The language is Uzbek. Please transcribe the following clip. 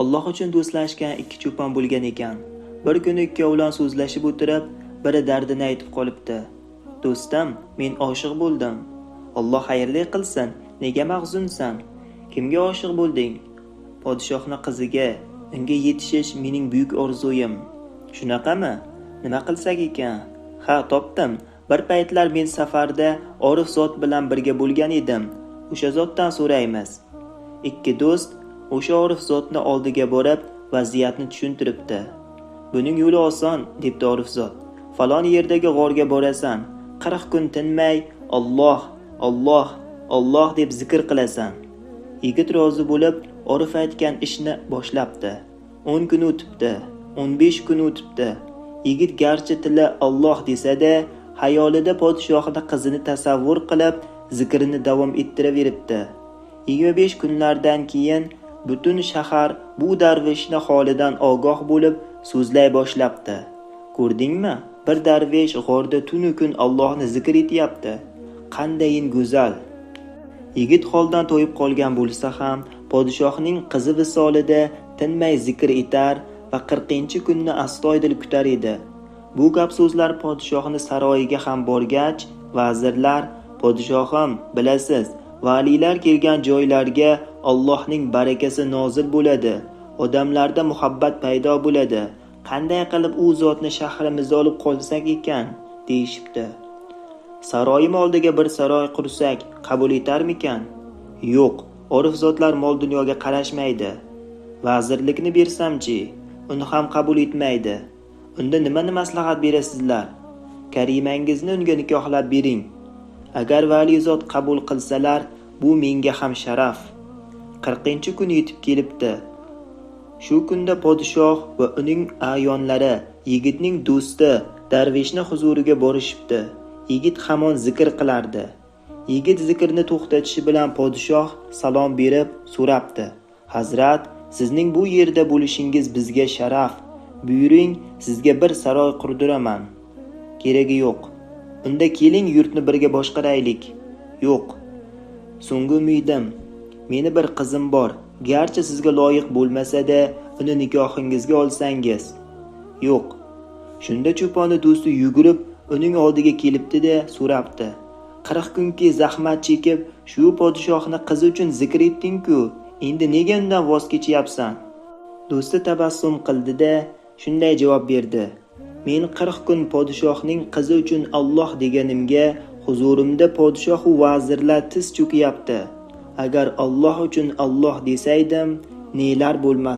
Alloh uchun do'stlashgan ikki cho'pon bo'lgan ekan. Bir kuni ikkovlon so'zlashib o'tirib, biri dardini aytib qolibdi. Do'stim, men oshiq bo'ldim. Alloh xayrli qilsin. Nega mahzunsan? Kimga oshiq bo'lding? Podshohning qiziga. Unga yetishish mening buyuk orzuyim. Shunaqami? Nima qilsak ekan? Ha, topdim. Bir paytlar men safarda Orif zot bilan birga bo'lgan edim. O'sha zotdan so'raymiz. Ikki do'st o'sha Orif zotni oldiga borib, vaziyatni tushuntiribdi. Buning yo'li oson, debdi Orif zot. Falon yerdagi g'orga borasan, 40 kun tinmay Alloh, Alloh, Alloh deb zikr qilasan. Yigit rozi bo'lib, Orif aytgan ishni boshlabdi. 10 kun o'tibdi, 15 kun o'tibdi. Yigit garchi tili Alloh desa-da, xayolida podshohning qizini tasavvur qilib, zikrini davom ettiraveribdi. 25 kunlardan keyin butun shahar bu darvishning holidan ogoh bo'lib so'zlay boshlabdi. Ko'rdingmi? Bir darvish g'orda tunu kun Allohni zikr etyapti. Qandayin go'zal. Yigit holdan to'yib qolgan bo'lsa ham, podshohning qizi visolida tinmay zikr etar va 40-kunni astoydil kutar edi. Bu gap so'zlar podshohning saroyiga ham borgach, vazirlar, podshohim, bilasiz, valilar kelgan joylarga Allohning barakasi nozil bo'ladi. Odamlarda muhabbat paydo bo'ladi. Qanday qilib u zotni shahrimizga olib qolsak ekan, deyishibdi. Saroyim oldiga bir saroy qursak, qabul etarmikan? Yo'q, Orif zotlar mol dunyoga qarashmaydi. Vazirlikni bersamchi, uni ham qabul etmaydi. Unda nimani maslahat berasizlar? Karimangizni unga nikohlab bering. Agar vali zot qabul qilsalar, bu menga ham sharaf. 40-kun yetib kelibdi. Shu kunda podshoh va uning ayonlari yigitning do'sti darvishning huzuriga borishibdi. Yigit hamon zikr qilardi. Yigit zikrni to'xtatishi bilan podshoh salom berib so'rabdi. Hazrat, sizning bu yerda bo'lishingiz bizga sharaf. Buyuring, sizga bir saroy qurdiraman. Keragi yo'q. Unda keling yurtni birga boshqaraylik. Yo'q. So'nggi umidim. Meni bir qizim bor. Garchi sizga loyiq bo'lmasa-da, uni nikohingizga olsangiz. Yo'q. Shunda cho'poni do'sti yugurib uning oldiga kelibdi-da so'rabdi. 40 kunki zahmat chekib, shu podshohning qizi uchun zikr etding-ku, endi nega undan voz kechyapsan? Do'sti tabassum qildi-da, shunday javob berdi. Men 40 kun podshohning qizi uchun Alloh deganimga, huzurimda podshoh va vazirlar tiz cho'kiyapti. Agar Alloh uchun Alloh desaydim, nelar bo'lmas